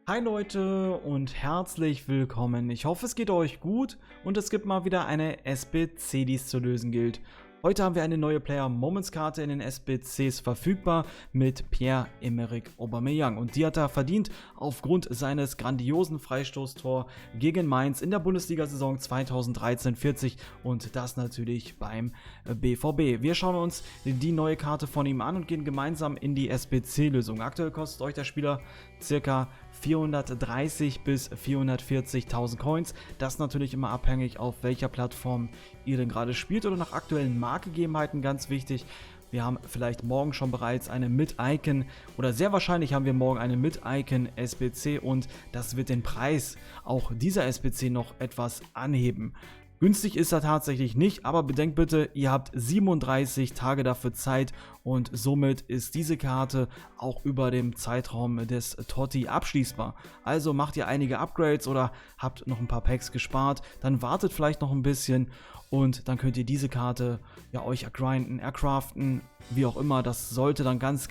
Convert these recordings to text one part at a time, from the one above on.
Hi Leute und herzlich willkommen. Ich hoffe, es geht euch gut und es gibt mal wieder eine SBC, die es zu lösen gilt. Heute haben wir eine neue Player Moments Karte in den SBCs verfügbar mit Pierre-Emerick Aubameyang und die hat er verdient aufgrund seines grandiosen Freistoßtors gegen Mainz in der Bundesliga-Saison 2013-14 und das natürlich beim BVB. Wir schauen uns die neue Karte von ihm an und gehen gemeinsam in die SBC-Lösung. Aktuell kostet euch der Spieler circa 430 bis 440.000 Coins. Das ist natürlich immer abhängig, auf welcher Plattform ihr denn gerade spielt oder nach aktuellen Marktgegebenheiten, ganz wichtig. Wir haben vielleicht morgen schon bereits eine Mit-Icon oder sehr wahrscheinlich haben wir morgen eine Mit-Icon SBC und das wird den Preis auch dieser SBC noch etwas anheben. Günstig ist er tatsächlich nicht, aber bedenkt bitte, ihr habt 37 Tage dafür Zeit und somit ist diese Karte auch über dem Zeitraum des Totti abschließbar. Also macht ihr einige Upgrades oder habt noch ein paar Packs gespart, dann wartet vielleicht noch ein bisschen und dann könnt ihr diese Karte ja euch ergrinden, ercraften, wie auch immer. Das sollte dann ganz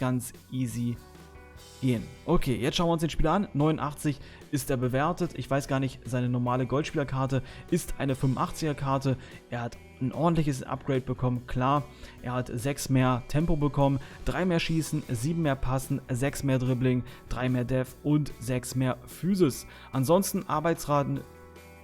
easy gehen. Okay, jetzt schauen wir uns den Spieler an. 89 ist er bewertet. Ich weiß gar nicht, seine normale Goldspielerkarte ist eine 85er Karte. Er hat ein ordentliches Upgrade bekommen, klar. Er hat 6 mehr Tempo bekommen, 3 mehr Schießen, 7 mehr Passen, 6 mehr Dribbling, 3 mehr Def und 6 mehr Physis. Ansonsten Arbeitsraten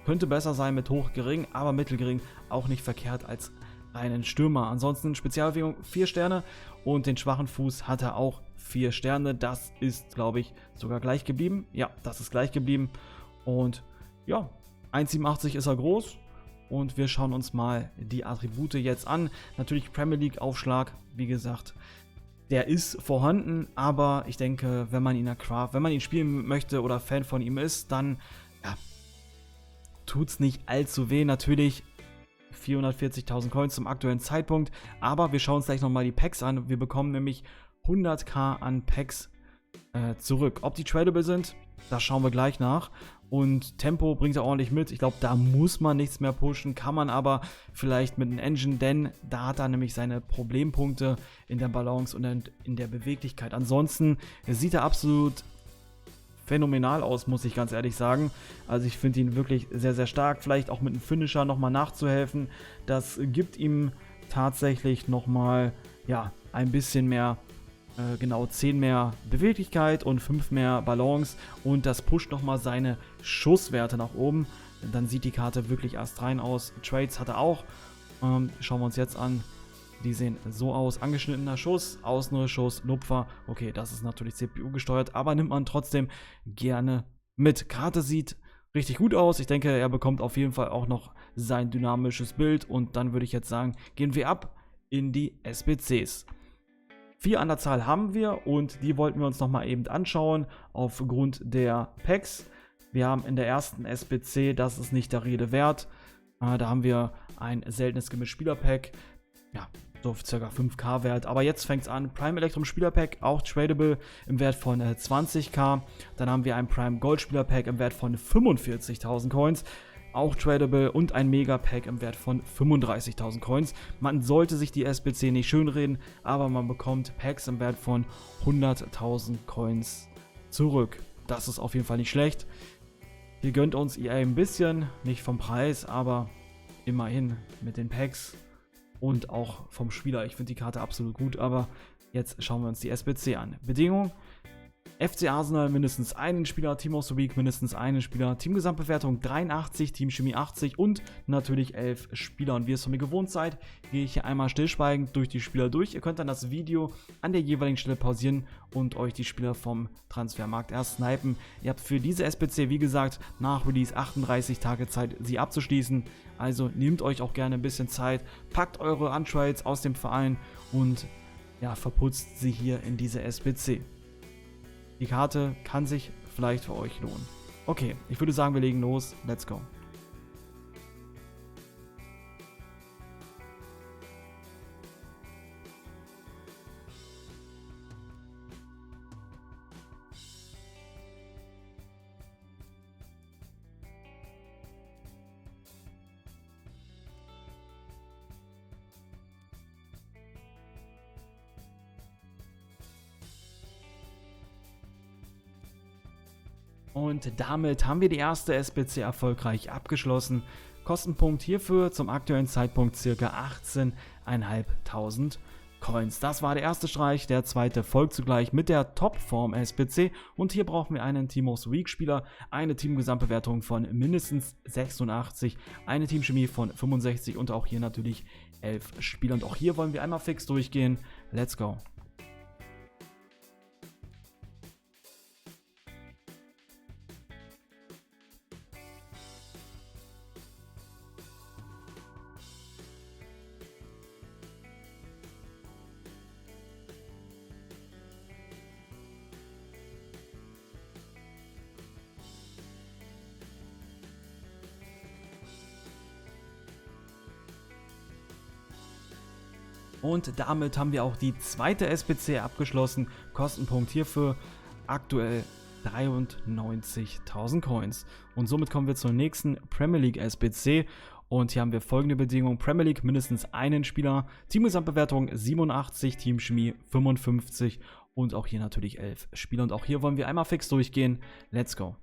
könnte besser sein mit hoch gering, aber mittelgering auch nicht verkehrt als einen Stürmer. Ansonsten Spezialbewegung 4 Sterne und den schwachen Fuß hat er auch 4 Sterne. Das ist, glaube ich, sogar gleich geblieben. Ja, das ist gleich geblieben. Und ja, 1,87 ist er groß. Und wir schauen uns mal die Attribute jetzt an. Natürlich Premier League Aufschlag, wie gesagt, der ist vorhanden, aber ich denke, wenn man ihn spielen möchte oder Fan von ihm ist, dann ja, tut es nicht allzu weh. Natürlich 440.000 Coins zum aktuellen Zeitpunkt, aber wir schauen uns gleich nochmal die Packs an. Wir bekommen nämlich 100.000 an Packs zurück. Ob die tradable sind, das schauen wir gleich nach. Und Tempo bringt er ordentlich mit. Ich glaube, da muss man nichts mehr pushen, kann man aber vielleicht mit einem Engine, denn da hat er nämlich seine Problempunkte in der Balance und in der Beweglichkeit. Ansonsten sieht er absolut phänomenal aus, muss ich ganz ehrlich sagen. Also ich finde ihn wirklich sehr stark. Vielleicht auch mit einem Finisher nochmal nachzuhelfen. Das gibt ihm tatsächlich nochmal ja, ein bisschen mehr, genau 10 mehr Beweglichkeit und 5 mehr Balance. Und das pusht nochmal seine Schusswerte nach oben. Dann sieht die Karte wirklich astrein aus. Trades hat er auch. Schauen wir uns jetzt an. Die sehen so aus. Angeschnittener Schuss, Außenriss-Schuss, Lupfer. Okay, das ist natürlich CPU gesteuert, aber nimmt man trotzdem gerne mit. Karte sieht richtig gut aus. Ich denke, er bekommt auf jeden Fall auch noch sein dynamisches Bild. Und dann würde ich jetzt sagen, gehen wir ab in die SBCs. 4 an der Zahl haben wir und die wollten wir uns nochmal eben anschauen aufgrund der Packs. Wir haben in der ersten SBC, das ist nicht der Rede wert. Da haben wir ein seltenes Gemischt-Spieler-Pack. Ja, so ca. 5k Wert. Aber jetzt fängt es an. Prime Electrum Spieler Pack, auch tradable im Wert von 20k. Dann haben wir ein Prime Gold Spieler Pack im Wert von 45.000 Coins. Auch tradable und ein Mega Pack im Wert von 35.000 Coins. Man sollte sich die SBC nicht schönreden, aber man bekommt Packs im Wert von 100.000 Coins zurück. Das ist auf jeden Fall nicht schlecht. Hier gönnt uns EA ein bisschen, nicht vom Preis, aber immerhin mit den Packs. Und auch vom Spieler. Ich finde die Karte absolut gut, aber jetzt schauen wir uns die SBC an. Bedingung: FC Arsenal mindestens einen Spieler, Team of the Week mindestens einen Spieler, Teamgesamtbewertung 83, Teamchemie 80 und natürlich 11 Spieler. Und wie ihr es von mir gewohnt seid, gehe ich hier einmal stillschweigend durch die Spieler durch. Ihr könnt dann das Video an der jeweiligen Stelle pausieren und euch die Spieler vom Transfermarkt erst snipen. Ihr habt für diese SBC, wie gesagt, nach Release 38 Tage Zeit, sie abzuschließen. Also nehmt euch auch gerne ein bisschen Zeit, packt eure Untrades aus dem Verein und ja, verputzt sie hier in diese SBC. Die Karte kann sich vielleicht für euch lohnen. Okay, ich würde sagen, wir legen los. Let's go. Und damit haben wir die erste SBC erfolgreich abgeschlossen. Kostenpunkt hierfür zum aktuellen Zeitpunkt ca. 18.500 Coins. Das war der erste Streich, der zweite folgt zugleich mit der Topform SBC und hier brauchen wir einen Team of the Week Spieler, eine Teamgesamtbewertung von mindestens 86, eine Teamchemie von 65 und auch hier natürlich 11 Spieler. Und auch hier wollen wir einmal fix durchgehen. Let's go! Und damit haben wir auch die zweite SBC abgeschlossen. Kostenpunkt hierfür aktuell 93.000 Coins. Und somit kommen wir zur nächsten Premier League SBC. Und hier haben wir folgende Bedingungen. Premier League mindestens einen Spieler, Teamgesamtbewertung 87, Teamchemie 55 und auch hier natürlich 11 Spieler. Und auch hier wollen wir einmal fix durchgehen. Let's go!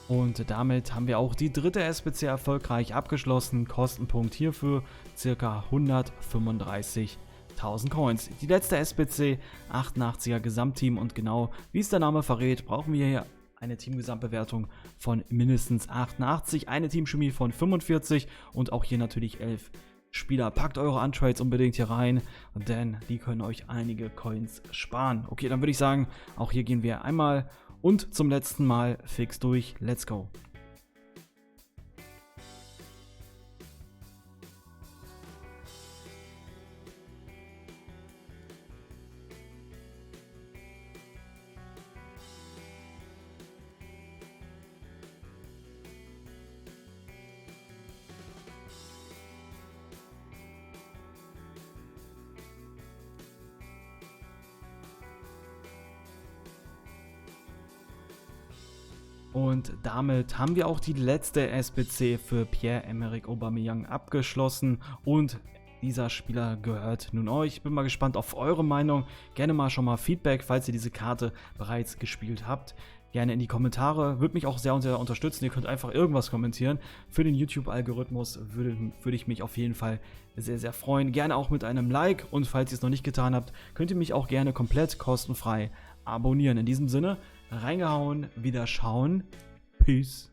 Und damit haben wir auch die dritte SBC erfolgreich abgeschlossen. Kostenpunkt hierfür ca. 135.000 Coins. Die letzte SBC, 88er Gesamtteam und genau wie es der Name verrät, brauchen wir hier eine Teamgesamtbewertung von mindestens 88, eine Teamchemie von 45 und auch hier natürlich 11 Spieler. Packt eure Untrades unbedingt hier rein, denn die können euch einige Coins sparen. Okay, dann würde ich sagen, auch hier gehen wir einmal und zum letzten Mal fix durch. Let's go! Und damit haben wir auch die letzte SBC für Pierre-Emerick Aubameyang abgeschlossen und dieser Spieler gehört nun euch. Ich bin mal gespannt auf eure Meinung. Gerne mal schon mal Feedback, falls ihr diese Karte bereits gespielt habt. Gerne in die Kommentare. Würde mich auch sehr unterstützen. Ihr könnt einfach irgendwas kommentieren. Für den YouTube-Algorithmus würde ich mich auf jeden Fall sehr, sehr freuen. Gerne auch mit einem Like. Und falls ihr es noch nicht getan habt, könnt ihr mich auch gerne komplett kostenfrei abonnieren. In diesem Sinne, reingehauen, wieder schauen. Peace.